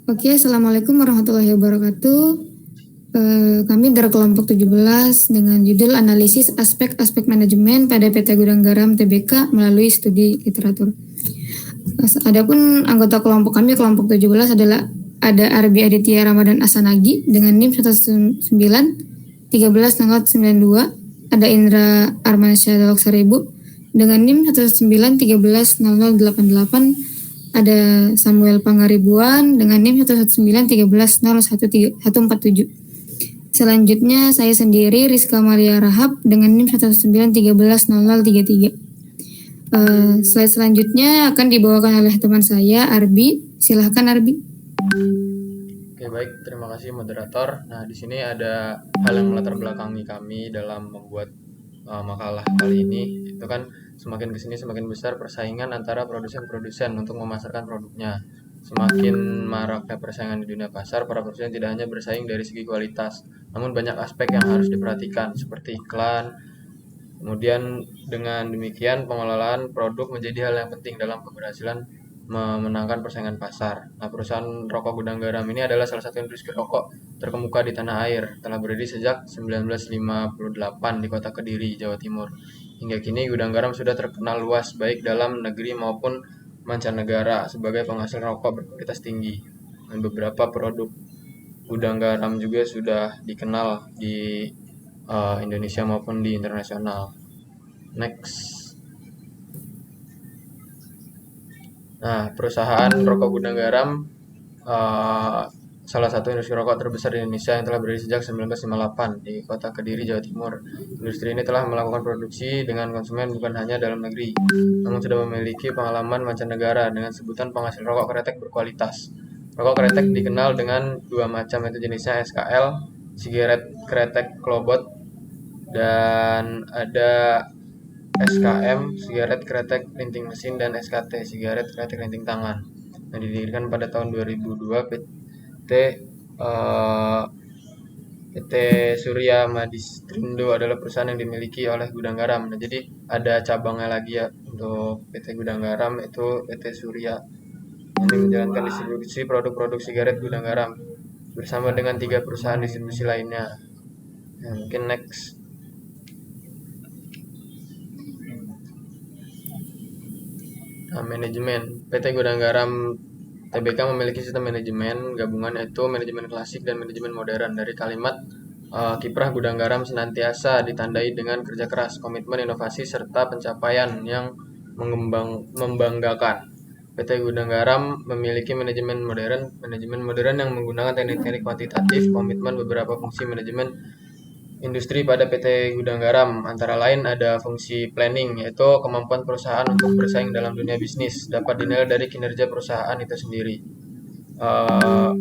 Oke, Assalamualaikum warahmatullahi wabarakatuh. Kami dari kelompok 17 dengan judul Analisis Aspek-Aspek Manajemen pada PT Gudang Garam Tbk melalui studi literatur. Adapun anggota kelompok kami, kelompok 17 adalah ada Arbi Aditya Ramadan Asanagi dengan NIM 109 13 0092, ada Indra Armansyah Dalok Seribu dengan NIM 19 13 0088, ada Samuel Pangaribuan dengan NIM 119 13 0147. Selanjutnya saya sendiri Rizka Maria Rahab dengan NIM 19 13 0033. Slide selanjutnya akan dibawakan oleh teman saya Arbi. Silahkan Arbi. Oke, baik, terima kasih moderator. Nah, di sini ada hal yang melatar belakangi kami dalam membuat makalah kali ini. Itu kan semakin kesini semakin besar persaingan antara produsen-produsen untuk memasarkan produknya. Semakin maraknya persaingan di dunia pasar, para produsen tidak hanya bersaing dari segi kualitas, namun banyak aspek yang harus diperhatikan seperti iklan. Kemudian dengan demikian pengelolaan produk menjadi hal yang penting dalam keberhasilan memenangkan persaingan pasar. Nah, perusahaan rokok Gudang Garam ini adalah salah satu industri rokok terkemuka di tanah air. Telah berdiri sejak 1958 di kota Kediri, Jawa Timur. Hingga kini Gudang Garam sudah terkenal luas baik dalam negeri maupun mancanegara sebagai penghasil rokok berkualitas tinggi. Dan beberapa produk Gudang Garam juga sudah dikenal di Indonesia maupun di internasional. Next. Nah, perusahaan rokok Gudang Garam salah satu industri rokok terbesar di Indonesia yang telah berdiri sejak 1958 di kota Kediri, Jawa Timur. Industri ini telah melakukan produksi dengan konsumen bukan hanya dalam negeri, namun sudah memiliki pengalaman mancanegara dengan sebutan penghasil rokok kretek berkualitas. Rokok kretek dikenal dengan dua macam, yaitu jenisnya SKL, sigaret kretek klobot, dan ada SKM, sigaret kretek rinting mesin, dan SKT, sigaret kretek rinting tangan. Nah, didirikan pada tahun 2002, PT Surya Madistrindo adalah perusahaan yang dimiliki oleh Gudang Garam. Nah, jadi ada cabangnya lagi ya untuk PT Gudang Garam, itu PT Surya. Ini menjalankan distribusi produk-produk sigaret Gudang Garam bersama dengan 3 perusahaan distribusi lainnya. Nah, mungkin next. Nah, manajemen PT Gudang Garam Tbk memiliki sistem manajemen gabungan, yaitu manajemen klasik dan manajemen modern. Dari kalimat kiprah Gudang Garam senantiasa ditandai dengan kerja keras, komitmen, inovasi, serta pencapaian yang membanggakan. PT Gudang Garam memiliki manajemen modern yang menggunakan teknik-teknik kuantitatif, komitmen beberapa fungsi manajemen industri pada PT Gudang Garam, antara lain ada fungsi planning, yaitu kemampuan perusahaan untuk bersaing dalam dunia bisnis, dapat dinilai dari kinerja perusahaan itu sendiri.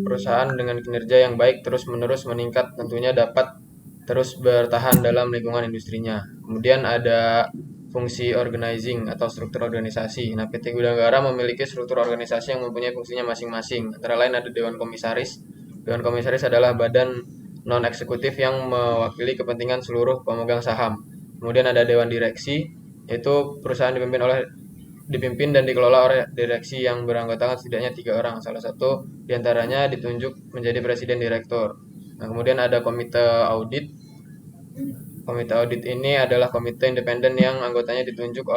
Perusahaan dengan kinerja yang baik terus-menerus meningkat tentunya dapat terus bertahan dalam lingkungan industrinya. Kemudian ada fungsi organizing atau struktur organisasi. Nah, PT Gudang Garam memiliki struktur organisasi yang mempunyai fungsinya masing-masing. Antara lain ada Dewan Komisaris. Dewan Komisaris adalah badan non-eksekutif yang mewakili kepentingan seluruh pemegang saham. Kemudian ada Dewan Direksi, yaitu perusahaan dipimpin dan dikelola oleh direksi yang beranggotakan setidaknya 3 orang. Salah satu diantaranya ditunjuk menjadi presiden direktur. Nah, kemudian ada Komite Audit. Komite Audit ini adalah komite independen yang anggotanya ditunjuk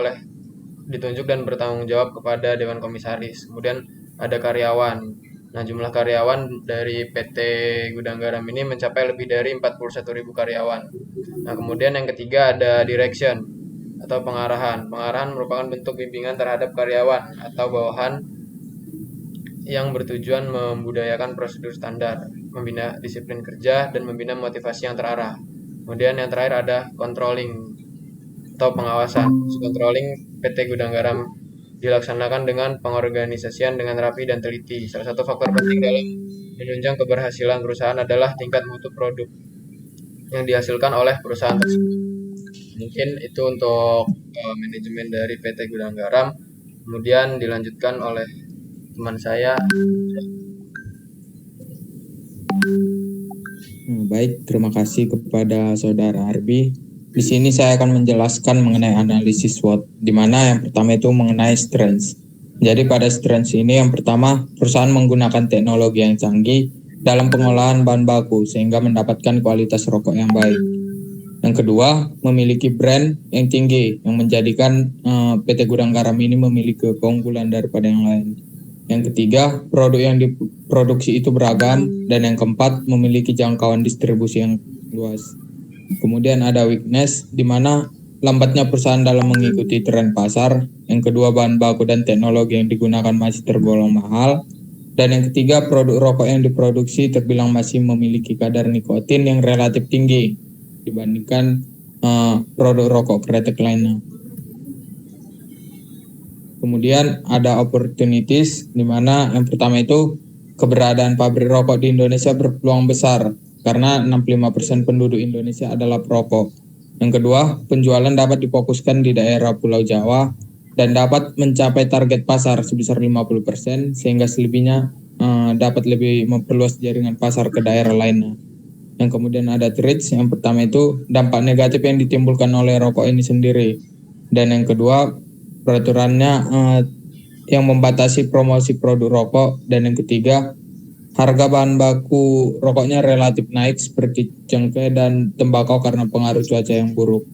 dan bertanggung jawab kepada Dewan Komisaris. Kemudian ada karyawan. Nah, jumlah karyawan dari PT Gudang Garam ini mencapai lebih dari 41.000 karyawan. Nah, kemudian yang ketiga ada direction atau pengarahan. Pengarahan merupakan bentuk bimbingan terhadap karyawan atau bawahan yang bertujuan membudayakan prosedur standar, membina disiplin kerja, dan membina motivasi yang terarah. Kemudian yang terakhir ada controlling atau pengawasan. Controlling PT Gudang Garam dilaksanakan dengan pengorganisasian dengan rapi dan teliti. Salah satu faktor penting dalam menunjang keberhasilan perusahaan adalah tingkat mutu produk yang dihasilkan oleh perusahaan tersebut. Mungkin itu untuk manajemen dari PT Gudang Garam. Kemudian dilanjutkan oleh teman saya. Baik, terima kasih kepada Saudara Arbi. Di sini saya akan menjelaskan mengenai analisis SWOT, di mana yang pertama itu mengenai strengths. Jadi pada strange ini yang pertama, perusahaan menggunakan teknologi yang canggih dalam pengolahan bahan baku sehingga mendapatkan kualitas rokok yang baik. Yang kedua, memiliki brand yang tinggi yang menjadikan PT Gudang Garam ini memiliki keunggulan daripada yang lain. Yang ketiga, produk yang diproduksi itu beragam. Dan yang keempat, memiliki jangkauan distribusi yang luas. Kemudian ada weakness, di mana lambatnya perusahaan dalam mengikuti tren pasar. Yang kedua, bahan baku dan teknologi yang digunakan masih tergolong mahal. Dan yang ketiga, produk rokok yang diproduksi terbilang masih memiliki kadar nikotin yang relatif tinggi dibandingkan produk rokok kretek lainnya. Kemudian ada opportunities, di mana yang pertama itu keberadaan pabrik rokok di Indonesia berpeluang besar karena 65% penduduk Indonesia adalah perokok. Yang kedua, penjualan dapat difokuskan di daerah Pulau Jawa dan dapat mencapai target pasar sebesar 50% sehingga selebihnya dapat lebih memperluas jaringan pasar ke daerah lainnya. Yang kemudian ada threats, yang pertama itu dampak negatif yang ditimbulkan oleh rokok ini sendiri. Dan yang kedua, peraturannya yang membatasi promosi produk rokok. Dan yang ketiga, harga bahan baku rokoknya relatif naik seperti cengkeh dan tembakau karena pengaruh cuaca yang buruk.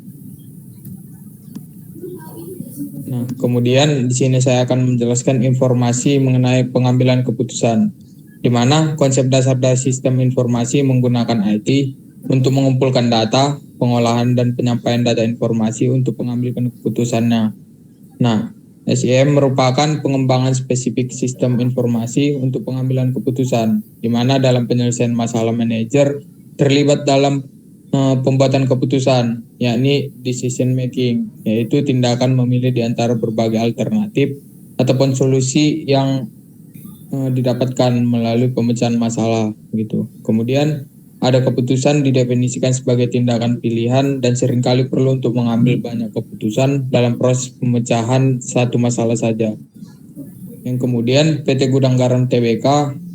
Nah, kemudian di sini saya akan menjelaskan informasi mengenai pengambilan keputusan, di mana konsep dasar dari sistem informasi menggunakan IT untuk mengumpulkan data, pengolahan dan penyampaian data informasi untuk pengambilan keputusannya. Nah, SIM merupakan pengembangan spesifik sistem informasi untuk pengambilan keputusan, di mana dalam penyelesaian masalah manajer terlibat dalam pembuatan keputusan, yakni decision making, yaitu tindakan memilih di antara berbagai alternatif ataupun solusi yang didapatkan melalui pemecahan masalah gitu. Kemudian ada keputusan didefinisikan sebagai tindakan pilihan dan seringkali perlu untuk mengambil banyak keputusan dalam proses pemecahan satu masalah saja. Yang kemudian PT Gudang Garam Tbk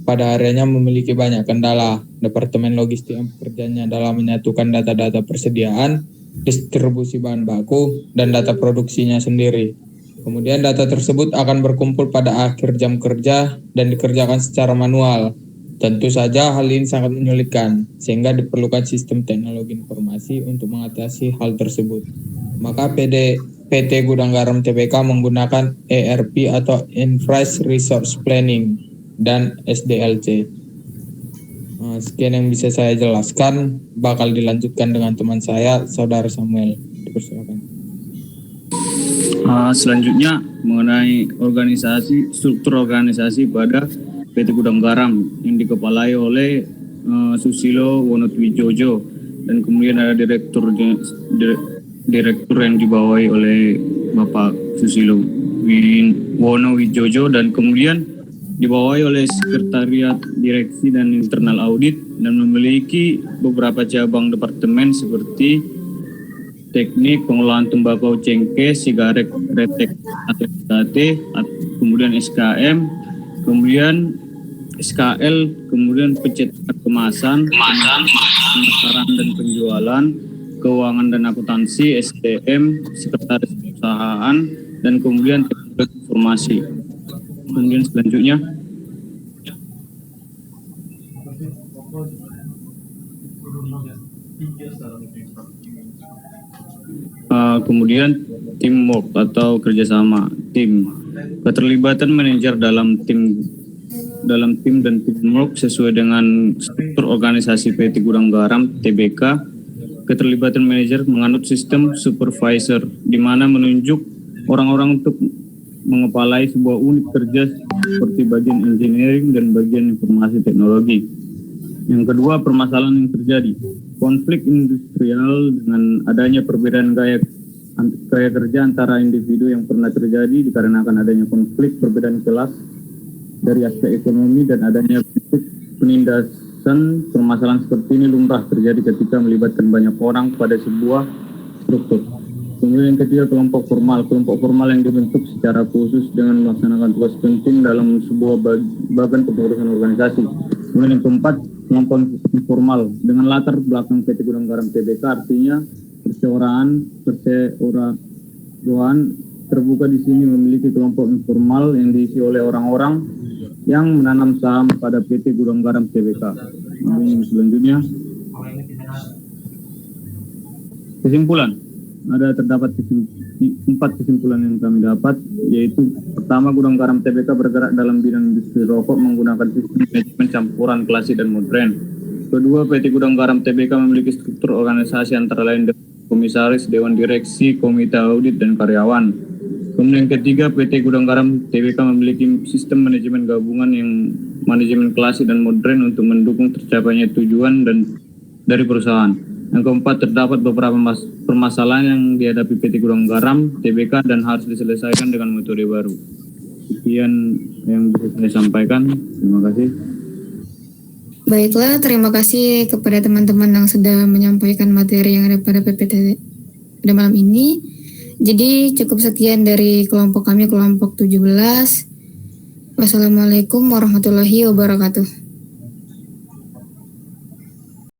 pada areanya memiliki banyak kendala. Departemen logistik yang bekerjanya dalam menyatukan data-data persediaan, distribusi bahan baku, dan data produksinya sendiri. Kemudian data tersebut akan berkumpul pada akhir jam kerja dan dikerjakan secara manual. Tentu saja hal ini sangat menyulitkan, sehingga diperlukan sistem teknologi informasi untuk mengatasi hal tersebut. Maka PT Gudang Garam Tbk menggunakan ERP atau Enterprise Resource Planning dan SDLC. Sekian yang bisa saya jelaskan, bakal dilanjutkan dengan teman saya, Saudara Samuel. Dipersilakan. Selanjutnya mengenai struktur organisasi pada PT Gudang Garam yang dikepalai oleh Susilo Wonotwijojo, dan kemudian ada direktur yang dibawahi oleh Bapak Susilo Wonowijojo, dan kemudian dibawahi oleh Sekretariat Direksi dan Internal Audit, dan memiliki beberapa cabang departemen seperti teknik pengolahan tembakau cengkeh, sigaret kretek atau SKT, kemudian SKM, kemudian SKL, kemudian pencetakan kemasan, pemasaran dan penjualan, keuangan dan akuntansi, SDM, sekretaris perusahaan, dan kemudian teknologi informasi. Kemudian selanjutnya kemudian teamwork atau kerjasama tim. Keterlibatan manajer dalam tim dan teamwork sesuai dengan struktur organisasi PT Gudang Garam Tbk. Keterlibatan manajer menganut sistem supervisor, di mana menunjuk orang-orang untuk mengepalai sebuah unit kerja seperti bagian engineering dan bagian informasi teknologi. Yang kedua, permasalahan yang terjadi. Konflik industrial dengan adanya perbedaan gaya kerja antara individu yang pernah terjadi dikarenakan adanya konflik perbedaan kelas dari aspek ekonomi dan adanya penindasan. Permasalahan seperti ini lumrah terjadi ketika melibatkan banyak orang pada sebuah struktur. Kemudian yang ketiga, kelompok formal yang dibentuk secara khusus dengan melaksanakan tugas penting dalam sebuah bagian kepengurusan organisasi. Kemudian yang keempat, kelompok informal dengan latar belakang PT Gudang Garam Tbk, artinya perseorangan terbuka di sini memiliki kelompok informal yang diisi oleh orang-orang yang menanam saham pada PT Gudang Garam Tbk. Selanjutnya, kesimpulan. Ada terdapat 4 kesimpulan yang kami dapat, yaitu pertama, Gudang Garam Tbk bergerak dalam bidang industri rokok menggunakan sistem manajemen campuran klasik dan modern. Kedua, PT Gudang Garam Tbk memiliki struktur organisasi antara lain komisaris, dewan direksi, komite audit, dan karyawan. Kemudian ketiga, PT Gudang Garam Tbk memiliki sistem manajemen gabungan yang manajemen klasik dan modern untuk mendukung tercapainya tujuan dan dari perusahaan. Yang keempat, terdapat beberapa permasalahan yang dihadapi PT Gudang Garam Tbk dan harus diselesaikan dengan metode baru. Sekian yang bisa saya sampaikan. Terima kasih. Baiklah, terima kasih kepada teman-teman yang sudah menyampaikan materi yang ada pada PPT pada malam ini. Jadi cukup sekian dari kelompok kami, kelompok 17. Wassalamualaikum warahmatullahi wabarakatuh.